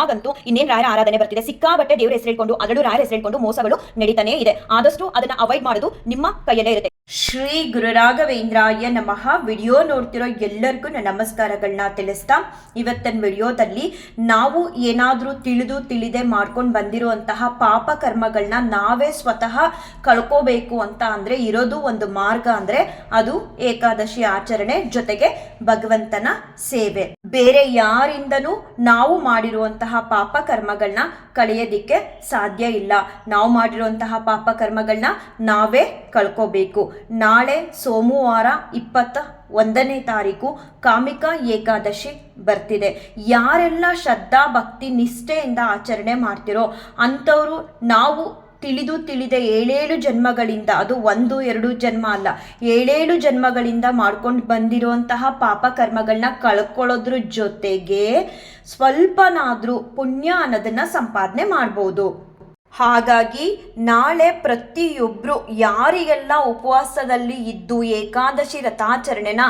ಆಗಂತೂ ಇನ್ನೇನು ರಾಯರ ಆರಾಧನೆ ಬರ್ತಿದೆ. ಸಿಕ್ಕಾಬಟ್ಟೆ ದೇವರ ಹೆಸರು ಹೇಳ್ಕೊಂಡು ಅದರಲ್ಲೂ ರಾಯರ ಹೆಸರು ಹೇಳ್ಕೊಂಡು ಮೋಸಗಳು ನಡೀತಾನೆ ಇದೆ. ಆದಷ್ಟು ಅದನ್ನ ಅವಾಯ್ಡ್ ಮಾಡೋದು ನಿಮ್ಮ ಕೈಯಲ್ಲೇ ಇರುತ್ತೆ. ಶ್ರೀ ಗುರು ರಾಘವೇಂದ್ರಾಯ ನಮಃ. ವಿಡಿಯೋ ನೋಡ್ತಿರೋ ಎಲ್ಲರಿಗೂ ನನ್ನ ನಮಸ್ಕಾರಗಳನ್ನ ತಿಳಿಸ್ತಾ, ಇವತ್ತಿನ ವಿಡಿಯೋದಲ್ಲಿ ನಾವು ಏನಾದರೂ ತಿಳಿದೆ ಮಾಡ್ಕೊಂಡು ಬಂದಿರುವಂತಹ ಪಾಪ ಕರ್ಮಗಳನ್ನ ನಾವೇ ಸ್ವತಃ ಕಳ್ಕೋಬೇಕು ಅಂತ ಅಂದ್ರೆ ಇರೋದು ಒಂದು ಮಾರ್ಗ, ಅಂದ್ರೆ ಅದು ಏಕಾದಶಿ ಆಚರಣೆ ಜೊತೆಗೆ ಭಗವಂತನ ಸೇವೆ. ಬೇರೆ ಯಾರಿಂದನೂ ನಾವು ಮಾಡಿರುವಂತಹ ಪಾಪ ಕರ್ಮಗಳನ್ನ ಕಳೆಯೋದಿಕ್ಕೆ ಸಾಧ್ಯ ಇಲ್ಲ. ನಾವು ಮಾಡಿರುವಂತಹ ಪಾಪ ಕರ್ಮಗಳನ್ನ ನಾವೇ ಕಳ್ಕೋಬೇಕು. ನಾಳೆ ಸೋಮವಾರ 21ನೇ ತಾರೀಕು ಕಾಮಿಕಾ ಏಕಾದಶಿ ಬರ್ತಿದೆ. ಯಾರೆಲ್ಲ ಶ್ರದ್ಧಾ ಭಕ್ತಿ ನಿಷ್ಠೆಯಿಂದ ಆಚರಣೆ ಮಾಡ್ತಿರೋ ಅಂಥವ್ರು ನಾವು ತಿಳಿದೆ 7 ಜನ್ಮಗಳಿಂದ, ಅದು 1-2 ಜನ್ಮ ಅಲ್ಲ, 7 ಜನ್ಮಗಳಿಂದ ಮಾಡ್ಕೊಂಡು ಬಂದಿರುವಂತಹ ಪಾಪ ಕರ್ಮಗಳನ್ನ ಕಳ್ಕೊಳ್ಳೋದ್ರ ಜೊತೆಗೆ ಸ್ವಲ್ಪನಾದ್ರೂ ಪುಣ್ಯ ಅನ್ನೋದನ್ನ ಸಂಪಾದನೆ ಮಾಡ್ಬೋದು. ಹಾಗಾಗಿ ನಾಳೆ ಪ್ರತಿಯೊಬ್ಬರು ಯಾರಿಗೆಲ್ಲ ಉಪವಾಸದಲ್ಲಿ ಇದ್ದು ಏಕಾದಶಿ ವ್ರತಾಚರಣೆನ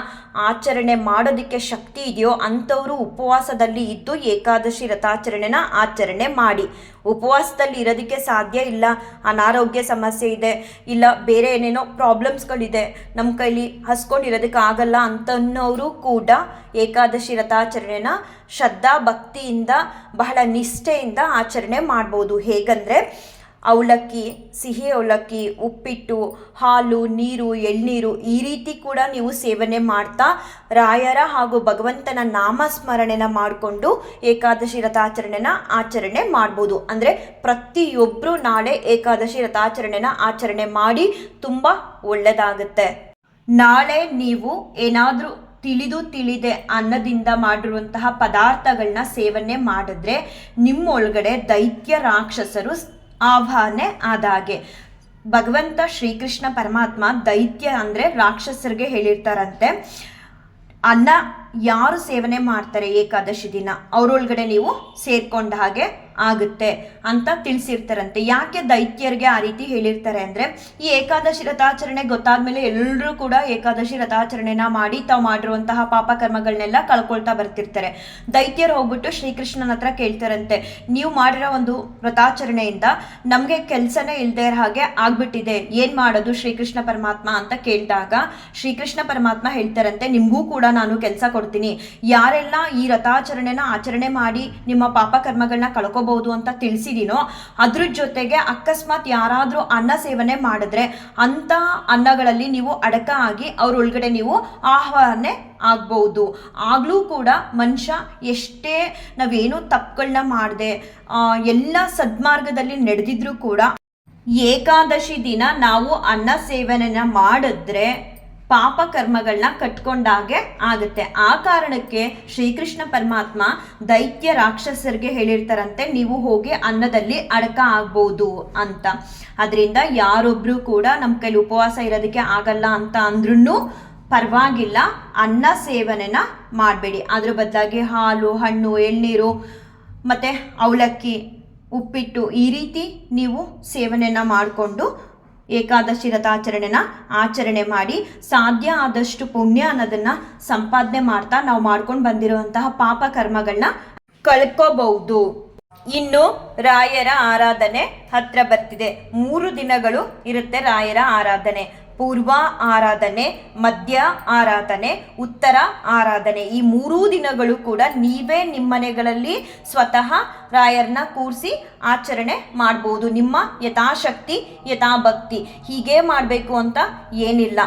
ಆಚರಣೆ ಮಾಡೋದಕ್ಕೆ ಶಕ್ತಿ ಇದೆಯೋ ಅಂಥವರು ಉಪವಾಸದಲ್ಲಿ ಇದ್ದು ಏಕಾದಶಿ ವ್ರತಾಚರಣೆನ ಆಚರಣೆ ಮಾಡಿ. ಉಪವಾಸದಲ್ಲಿ ಇರೋದಕ್ಕೆ ಸಾಧ್ಯ ಇಲ್ಲ, ಅನಾರೋಗ್ಯ ಸಮಸ್ಯೆ ಇದೆ, ಇಲ್ಲ ಬೇರೆ ಏನೇನೋ ಪ್ರಾಬ್ಲಮ್ಸ್ಗಳಿದೆ, ನಮ್ಮ ಕೈಲಿ ಹಸ್ಕೊಂಡಿರೋದಕ್ಕೆ ಆಗಲ್ಲ ಅಂತನ್ನೋರು ಕೂಡ ಏಕಾದಶಿ ವ್ರತಾಚರಣೆನ ಶ್ರದ್ಧಾ ಭಕ್ತಿಯಿಂದ ಬಹಳ ನಿಷ್ಠೆಯಿಂದ ಆಚರಣೆ ಮಾಡ್ಬೋದು. ಹೇಗಂದರೆ ಅವಲಕ್ಕಿ, ಸಿಹಿ ಅವಲಕ್ಕಿ, ಉಪ್ಪಿಟ್ಟು, ಹಾಲು, ನೀರು, ಎಳ್ನೀರು ಈ ರೀತಿ ಕೂಡ ನೀವು ಸೇವನೆ ಮಾಡ್ತಾ ರಾಯರ ಹಾಗೂ ಭಗವಂತನ ನಾಮಸ್ಮರಣೆನ ಮಾಡಿಕೊಂಡು ಏಕಾದಶಿ ವ್ರತಾಚರಣೆನ ಆಚರಣೆ ಮಾಡ್ಬೋದು. ಅಂದರೆ ಪ್ರತಿಯೊಬ್ಬರು ನಾಳೆ ಏಕಾದಶಿ ವ್ರತಾಚರಣೆನ ಆಚರಣೆ ಮಾಡಿ ತುಂಬ ಒಳ್ಳೆಯದಾಗುತ್ತೆ. ನಾಳೆ ನೀವು ಏನಾದರೂ ತಿಳಿದೆ ಅನ್ನದಿಂದ ಮಾಡಿರುವಂತಹ ಪದಾರ್ಥಗಳನ್ನ ಸೇವನೆ ಮಾಡಿದ್ರೆ ನಿಮ್ಮೊಳಗಡೆ ದೈತ್ಯ ರಾಕ್ಷಸರು ಆವಾಹನೆ ಆದಾಗೆ. ಭಗವಂತ ಶ್ರೀಕೃಷ್ಣ ಪರಮಾತ್ಮ ದೈತ್ಯ ಅಂದರೆ ರಾಕ್ಷಸರಿಗೆ ಹೇಳಿರ್ತಾರಂತೆ, ಅನ್ನ ಯಾರು ಸೇವನೆ ಮಾಡ್ತಾರೆ ಏಕಾದಶಿ ದಿನ ಅವರೊಳಗಡೆ ನೀವು ಸೇರ್ಕೊಂಡ ಹಾಗೆ ಆಗುತ್ತೆ ಅಂತ ತಿಳಿಸಿರ್ತಾರಂತೆ. ಯಾಕೆ ದೈತ್ಯರಿಗೆ ಆ ರೀತಿ ಹೇಳಿರ್ತಾರೆ ಅಂದರೆ, ಈ ಏಕಾದಶಿ ವ್ರತಾಚರಣೆ ಗೊತ್ತಾದ್ಮೇಲೆ ಎಲ್ಲರೂ ಕೂಡ ಏಕಾದಶಿ ವ್ರತಾಚರಣೆನ ಮಾಡಿ ತಾವು ಮಾಡಿರುವಂತಹ ಪಾಪ ಕರ್ಮಗಳನ್ನೆಲ್ಲ ಕಳ್ಕೊಳ್ತಾ ಬರ್ತಿರ್ತಾರೆ. ದೈತ್ಯರು ಹೋಗ್ಬಿಟ್ಟು ಶ್ರೀಕೃಷ್ಣನ ಹತ್ರ ಕೇಳ್ತಾರಂತೆ, ನೀವು ಮಾಡಿರೋ ಒಂದು ವ್ರತಾಚರಣೆಯಿಂದ ನಮಗೆ ಕೆಲಸನೇ ಇಲ್ಲದೆ ಇರೋ ಹಾಗೆ ಆಗ್ಬಿಟ್ಟಿದೆ, ಏನು ಮಾಡೋದು ಶ್ರೀಕೃಷ್ಣ ಪರಮಾತ್ಮ ಅಂತ ಕೇಳಿದಾಗ ಶ್ರೀಕೃಷ್ಣ ಪರಮಾತ್ಮ ಹೇಳ್ತಾರಂತೆ, ನಿಮಗೂ ಕೂಡ ನಾನು ಕೆಲಸ ಕೊಡ್ತೀನಿ. ಯಾರೆಲ್ಲ ಈ ವ್ರತಾಚರಣೆನ ಆಚರಣೆ ಮಾಡಿ ನಿಮ್ಮ ಪಾಪ ಕರ್ಮಗಳನ್ನ ಕಳ್ಕೋಬಹುದು ಅಂತ ತಿಳಿಸಿದೀನೋ ಅದ್ರ ಜೊತೆಗೆ ಅಕಸ್ಮಾತ್ ಯಾರಾದ್ರೂ ಅನ್ನ ಸೇವನೆ ಮಾಡಿದ್ರೆ ಅಂತ ಅನ್ನಗಳಲ್ಲಿ ನೀವು ಅಡಕ ಆಗಿ ಅವ್ರ ಒಳಗಡೆ ನೀವು ಆಹ್ವಾನ ಆಗ್ಬಹುದು. ಆಗ್ಲೂ ಕೂಡ ಮನುಷ್ಯ ಎಷ್ಟೇ ನಾವೇನು ತಪ್ಪುಗಳನ್ನ ಮಾಡದೆ ಎಲ್ಲ ಸದ್ಮಾರ್ಗದಲ್ಲಿ ನಡೆದಿದ್ರು ಕೂಡ ಏಕಾದಶಿ ದಿನ ನಾವು ಅನ್ನ ಸೇವನೆನ ಮಾಡಿದ್ರೆ ಪಾಪ ಕರ್ಮಗಳನ್ನ ಕಟ್ಕೊಂಡಾಗೆ ಆಗುತ್ತೆ. ಆ ಕಾರಣಕ್ಕೆ ಶ್ರೀಕೃಷ್ಣ ಪರಮಾತ್ಮ ದೈತ್ಯ ರಾಕ್ಷಸರಿಗೆ ಹೇಳಿರ್ತಾರಂತೆ, ನೀವು ಹೋಗಿ ಅನ್ನದಲ್ಲಿ ಅಡಕ ಆಗ್ಬೋದು ಅಂತ. ಅದರಿಂದ ಯಾರೊಬ್ರು ಕೂಡ ನಮ್ಮ ಕೈಲಿ ಉಪವಾಸ ಇರೋದಕ್ಕೆ ಆಗಲ್ಲ ಅಂತ ಅಂದ್ರೂ ಪರವಾಗಿಲ್ಲ, ಅನ್ನ ಸೇವನೆನ ಮಾಡಬೇಡಿ. ಅದ್ರ ಬದಲಾಗಿ ಹಾಲು, ಹಣ್ಣು, ಎಳ್ನೀರು ಮತ್ತು ಅವಲಕ್ಕಿ, ಉಪ್ಪಿಟ್ಟು ಈ ರೀತಿ ನೀವು ಸೇವನೆನ ಮಾಡಿಕೊಂಡು ಏಕಾದಶಿ ವ್ರತಾಚರಣೆನ ಆಚರಣೆ ಮಾಡಿ ಸಾಧ್ಯ ಆದಷ್ಟು ಪುಣ್ಯ ಅನ್ನೋದನ್ನ ಸಂಪಾದನೆ ಮಾಡ್ತಾ ನಾವು ಮಾಡ್ಕೊಂಡು ಬಂದಿರುವಂತಹ ಪಾಪ ಕರ್ಮಗಳನ್ನ ಕಳ್ಕೋಬಹುದು. ಇನ್ನು ರಾಯರ ಆರಾಧನೆ ಹತ್ರ ಬರ್ತಿದೆ. 3 ದಿನಗಳು ಇರುತ್ತೆ ರಾಯರ ಆರಾಧನೆ. ಪೂರ್ವ ಆರಾಧನೆ, ಮಧ್ಯ ಆರಾಧನೆ, ಉತ್ತರ ಆರಾಧನೆ. ಈ 3 ದಿನಗಳು ಕೂಡ ನೀವೇ ನಿಮ್ಮ ಮನೆಗಳಲ್ಲಿ ಸ್ವತಃ ರಾಯರನ್ನ ಕೂರಿಸಿ ಆಚರಣೆ ಮಾಡ್ಬೋದು. ನಿಮ್ಮ ಯಥಾಶಕ್ತಿ ಯಥಾಭಕ್ತಿ ಹೀಗೆ ಮಾಡಬೇಕು ಅಂತ ಏನಿಲ್ಲ.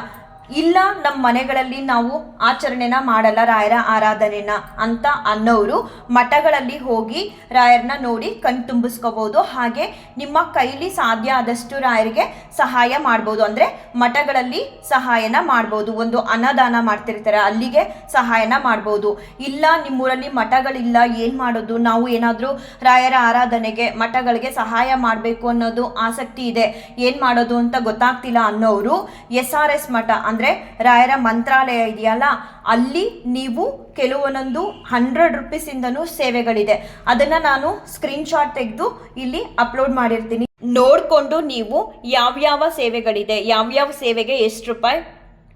ಇಲ್ಲ ನಮ್ಮ ಮನೆಗಳಲ್ಲಿ ನಾವು ಆಚರಣೆನ ಮಾಡಲ್ಲ ರಾಯರ ಆರಾಧನೆನ ಅಂತ ಅನ್ನೋರು ಮಠಗಳಲ್ಲಿ ಹೋಗಿ ರಾಯರನ್ನ ನೋಡಿ ಕಣ್ತುಂಬಿಸ್ಕೋಬಹುದು. ಹಾಗೆ ನಿಮ್ಮ ಕೈಲಿ ಸಾಧ್ಯ ಆದಷ್ಟು ರಾಯರಿಗೆ ಸಹಾಯ ಮಾಡ್ಬೋದು. ಅಂದರೆ ಮಠಗಳಲ್ಲಿ ಸಹಾಯನ ಮಾಡ್ಬೋದು. ಒಂದು ಅನ್ನದಾನ ಮಾಡ್ತಿರ್ತಾರೆ, ಅಲ್ಲಿಗೆ ಸಹಾಯನ ಮಾಡ್ಬೋದು. ಇಲ್ಲ ನಿಮ್ಮೂರಲ್ಲಿ ಮಠಗಳಿಲ್ಲ, ಏನು ಮಾಡೋದು, ನಾವು ಏನಾದರೂ ರಾಯರ ಆರಾಧನೆಗೆ ಮಠಗಳಿಗೆ ಸಹಾಯ ಮಾಡಬೇಕು ಅನ್ನೋದು ಆಸಕ್ತಿ ಇದೆ, ಏನು ಮಾಡೋದು ಅಂತ ಗೊತ್ತಾಗ್ತಿಲ್ಲ ಅನ್ನೋರು SRS ಮಠ ಅಂದರೆ ರಾಯರ ಮಂತ್ರಾಲಯ ಇದೆಯಲ್ಲ, ಅಲ್ಲಿ ನೀವು ಕೆಲವೊಂದೊಂದು 100 ರೂಪೀಸಿಂದನೂ ಸೇವೆಗಳಿದೆ. ಅದನ್ನ ನಾನು ಸ್ಕ್ರೀನ್ಶಾಟ್ ತೆಗೆದು ಇಲ್ಲಿ ಅಪ್ಲೋಡ್ ಮಾಡಿರ್ತೀನಿ. ನೋಡಿಕೊಂಡು ನೀವು ಯಾವ್ಯಾವ ಸೇವೆಗಳಿದೆ, ಯಾವ್ಯಾವ ಸೇವೆಗೆ ಎಷ್ಟು ರೂಪಾಯಿ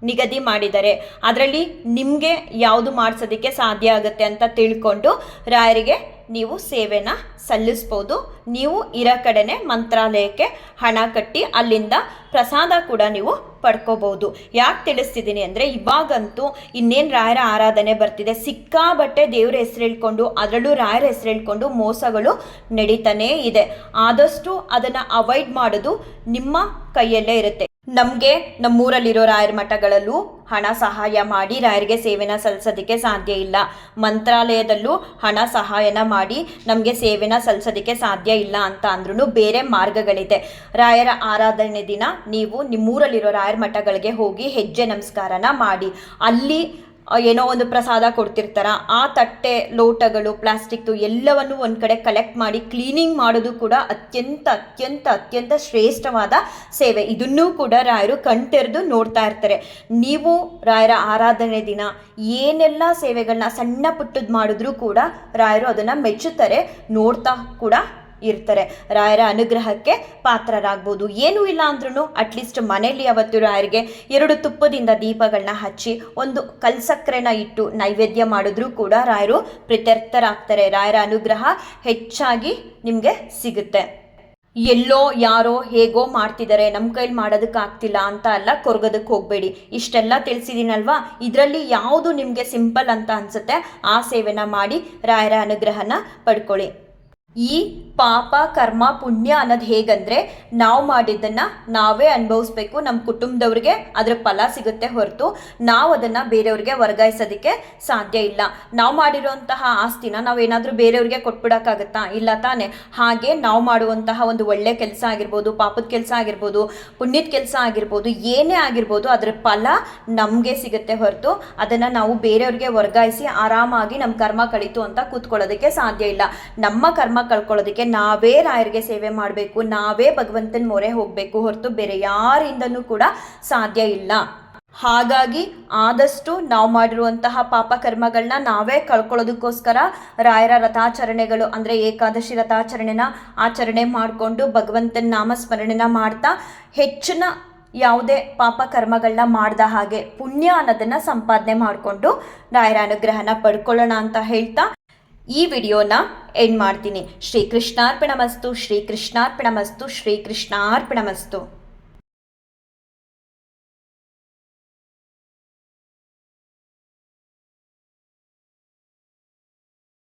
ನಿಗದಿ ಮಾಡಿದ್ದಾರೆ. ಅದರಲ್ಲಿ ನಿಮಗೆ ಯಾವುದು ಮಾಡಿಸೋದಕ್ಕೆ ಸಾಧ್ಯ ಆಗುತ್ತೆ ಅಂತ ತಿಳ್ಕೊಂಡು ರಾಯರಿಗೆ ನೀವು ಸೇವೆನ ಸಲ್ಲಿಸ್ಬೋದು. ನೀವು ಇರೋ ಕಡೆನೇ ಮಂತ್ರಾಲಯಕ್ಕೆ ಹಣ ಕಟ್ಟಿ ಅಲ್ಲಿಂದ ಪ್ರಸಾದ ಕೂಡ ನೀವು ಪಡ್ಕೋಬಹುದು. ಯಾಕೆ ತಿಳಿಸ್ತಿದ್ದೀನಿ ಅಂದರೆ, ಇವಾಗಂತೂ ಇನ್ನೇನು ರಾಯರ ಆರಾಧನೆ ಬರ್ತಿದೆ, ಸಿಕ್ಕಾಬಟ್ಟೆ ದೇವ್ರ ಹೆಸರು ಹೇಳ್ಕೊಂಡು ಅದರಲ್ಲೂ ರಾಯರ ಹೆಸರು ಹೇಳ್ಕೊಂಡು ಮೋಸಗಳು ನಡೀತಾನೇ ಇದೆ. ಆದಷ್ಟು ಅದನ್ನು ಅವಾಯ್ಡ್ ಮಾಡೋದು ನಿಮ್ಮ ಕೈಯಲ್ಲೇ ಇರುತ್ತೆ. ನಮಗೆ ನಮ್ಮೂರಲ್ಲಿರೋ ರಾಯರ ಮಠಗಳಲ್ಲೂ ಹಣ ಸಹಾಯ ಮಾಡಿ ರಾಯರಿಗೆ ಸೇವೆನ ಸಲ್ಲಿಸೋದಕ್ಕೆ ಸಾಧ್ಯ ಇಲ್ಲ. ಮಂತ್ರಾಲಯದಲ್ಲೂ ಹಣ ಸಹಾಯನ ಮಾಡಿ ನಮಗೆ ಸೇವೆನ ಸಲ್ಲಿಸೋದಕ್ಕೆ ಸಾಧ್ಯ ಇಲ್ಲ ಅಂತ ಅಂದ್ರೂ ಬೇರೆ ಮಾರ್ಗಗಳಿದೆ. ರಾಯರ ಆರಾಧನೆ ದಿನ ನೀವು ನಿಮ್ಮೂರಲ್ಲಿರೋ ರಾಯರ ಮಠಗಳಿಗೆ ಹೋಗಿ ಹೆಜ್ಜೆ ನಮಸ್ಕಾರನ ಮಾಡಿ. ಅಲ್ಲಿ ಏನೋ ಒಂದು ಪ್ರಸಾದ ಕೊಡ್ತಿರ್ತಾರ, ಆ ತಟ್ಟೆ ಲೋಟಗಳು ಪ್ಲಾಸ್ಟಿಕ್ದು ಎಲ್ಲವನ್ನು ಒಂದು ಕಡೆ ಕಲೆಕ್ಟ್ ಮಾಡಿ ಕ್ಲೀನಿಂಗ್ ಮಾಡೋದು ಕೂಡ ಅತ್ಯಂತ ಅತ್ಯಂತ ಅತ್ಯಂತ ಶ್ರೇಷ್ಠವಾದ ಸೇವೆ. ಇದನ್ನೂ ಕೂಡ ರಾಯರು ಕಣ್ತೆರೆದು ನೋಡ್ತಾ ಇರ್ತಾರೆ. ನೀವು ರಾಯರ ಆರಾಧನೆ ದಿನ ಏನೆಲ್ಲ ಸೇವೆಗಳನ್ನ ಸಣ್ಣ ಪುಟ್ಟದ್ದು ಮಾಡಿದ್ರೂ ಕೂಡ ರಾಯರು ಅದನ್ನು ಮೆಚ್ಚುತ್ತಾರೆ, ನೋಡ್ತಾ ಕೂಡ ಇರ್ತಾರೆ. ರಾಯರ ಅನುಗ್ರಹಕ್ಕೆ ಪಾತ್ರರಾಗ್ಬೋದು. ಏನೂ ಇಲ್ಲ ಅಂದ್ರೂ ಅಟ್ಲೀಸ್ಟ್ ಮನೆಯಲ್ಲಿ ಅವತ್ತು ರಾಯರಿಗೆ 2 ತುಪ್ಪದಿಂದ ದೀಪಗಳನ್ನ ಹಚ್ಚಿ ಒಂದು ಕಲ್ಸಕ್ಕರೆನ ಇಟ್ಟು ನೈವೇದ್ಯ ಮಾಡಿದ್ರೂ ಕೂಡ ರಾಯರು ಪ್ರೀತ್ಯರ್ಥರಾಗ್ತಾರೆ. ರಾಯರ ಅನುಗ್ರಹ ಹೆಚ್ಚಾಗಿ ನಿಮಗೆ ಸಿಗುತ್ತೆ. ಎಲ್ಲೋ ಯಾರೋ ಹೇಗೋ ಮಾಡ್ತಿದ್ದಾರೆ, ನಮ್ಮ ಕೈಲಿ ಮಾಡೋದಕ್ಕಾಗ್ತಿಲ್ಲ ಅಂತ ಎಲ್ಲ ಕೊರಗೋದಕ್ಕೆ ಹೋಗಬೇಡಿ. ಇಷ್ಟೆಲ್ಲ ತಿಳಿಸಿದ್ದೀನಲ್ವಾ, ಇದರಲ್ಲಿ ಯಾವುದು ನಿಮಗೆ ಸಿಂಪಲ್ ಅಂತ ಅನಿಸುತ್ತೆ ಆ ಸೇವೆನ ಮಾಡಿ ರಾಯರ ಅನುಗ್ರಹನ ಪಡ್ಕೊಳ್ಳಿ. ಈ ಪಾಪ ಕರ್ಮ ಪುಣ್ಯ ಅನ್ನೋದು ಹೇಗಂದರೆ, ನಾವು ಮಾಡಿದ್ದನ್ನು ನಾವೇ ಅನುಭವಿಸ್ಬೇಕು, ನಮ್ಮ ಕುಟುಂಬದವ್ರಿಗೆ ಅದರ ಫಲ ಸಿಗುತ್ತೆ ಹೊರತು ನಾವು ಅದನ್ನು ಬೇರೆಯವ್ರಿಗೆ ವರ್ಗಾಯಿಸೋದಕ್ಕೆ ಸಾಧ್ಯ ಇಲ್ಲ. ನಾವು ಮಾಡಿರುವಂತಹ ಆಸ್ತಿನ ನಾವೇನಾದರೂ ಬೇರೆಯವ್ರಿಗೆ ಕೊಟ್ಬಿಡೋಕ್ಕಾಗತ್ತಾ? ಇಲ್ಲ ತಾನೆ. ಹಾಗೆ ನಾವು ಮಾಡುವಂತಹ ಒಂದು ಒಳ್ಳೆ ಕೆಲಸ ಆಗಿರ್ಬೋದು, ಪಾಪದ ಕೆಲಸ ಆಗಿರ್ಬೋದು, ಪುಣ್ಯದ ಕೆಲಸ ಆಗಿರ್ಬೋದು, ಏನೇ ಆಗಿರ್ಬೋದು ಅದರ ಫಲ ನಮಗೆ ಸಿಗುತ್ತೆ ಹೊರತು ಅದನ್ನು ನಾವು ಬೇರೆಯವ್ರಿಗೆ ವರ್ಗಾಯಿಸಿ ಆರಾಮಾಗಿ ನಮ್ಮ ಕರ್ಮ ಕಳೀತು ಅಂತ ಕೂತ್ಕೊಳ್ಳೋದಕ್ಕೆ ಸಾಧ್ಯ ಇಲ್ಲ. ನಮ್ಮ ಕರ್ಮ ಕಳ್ಕೊಳ್ಳೋದಕ್ಕೆ ನಾವೇ ರಾಯರಿಗೆ ಸೇವೆ ಮಾಡಬೇಕು, ನಾವೇ ಭಗವಂತನ ಮೊರೆ ಹೋಗಬೇಕು ಹೊರತು ಬೇರೆ ಯಾರಿಂದನೂ ಕೂಡ ಸಾಧ್ಯ ಇಲ್ಲ. ಹಾಗಾಗಿ ಆದಷ್ಟು ನಾವು ಮಾಡಿರುವಂತಹ ಪಾಪ ಕರ್ಮಗಳನ್ನ ನಾವೇ ಕಳ್ಕೊಳ್ಳೋದಕ್ಕೋಸ್ಕರ ರಾಯರ ರಥಾಚರಣೆಗಳು ಅಂದರೆ ಏಕಾದಶಿ ರಥಾಚರಣೆನ ಆಚರಣೆ ಮಾಡಿಕೊಂಡು ಭಗವಂತನ ನಾಮಸ್ಮರಣೆನ ಮಾಡ್ತಾ ಹೆಚ್ಚಿನ ಯಾವುದೇ ಪಾಪ ಕರ್ಮಗಳನ್ನ ಮಾಡ್ದ ಹಾಗೆ ಪುಣ್ಯ ಅನ್ನೋದನ್ನು ಸಂಪಾದನೆ ಮಾಡಿಕೊಂಡು ರಾಯರ ಅನುಗ್ರಹನ ಪಡ್ಕೊಳ್ಳೋಣ ಅಂತ ಹೇಳ್ತಾ ಈ ವಿಡಿಯೋನ ಎಂಡ್ ಮಾಡ್ತೀನಿ. ಶ್ರೀ ಕೃಷ್ಣಾರ್ಪಣಮಸ್ತು, ಶ್ರೀ ಕೃಷ್ಣಾರ್ಪಣಮಸ್ತು, ಶ್ರೀ ಕೃಷ್ಣಾರ್ಪಣಮಸ್ತು.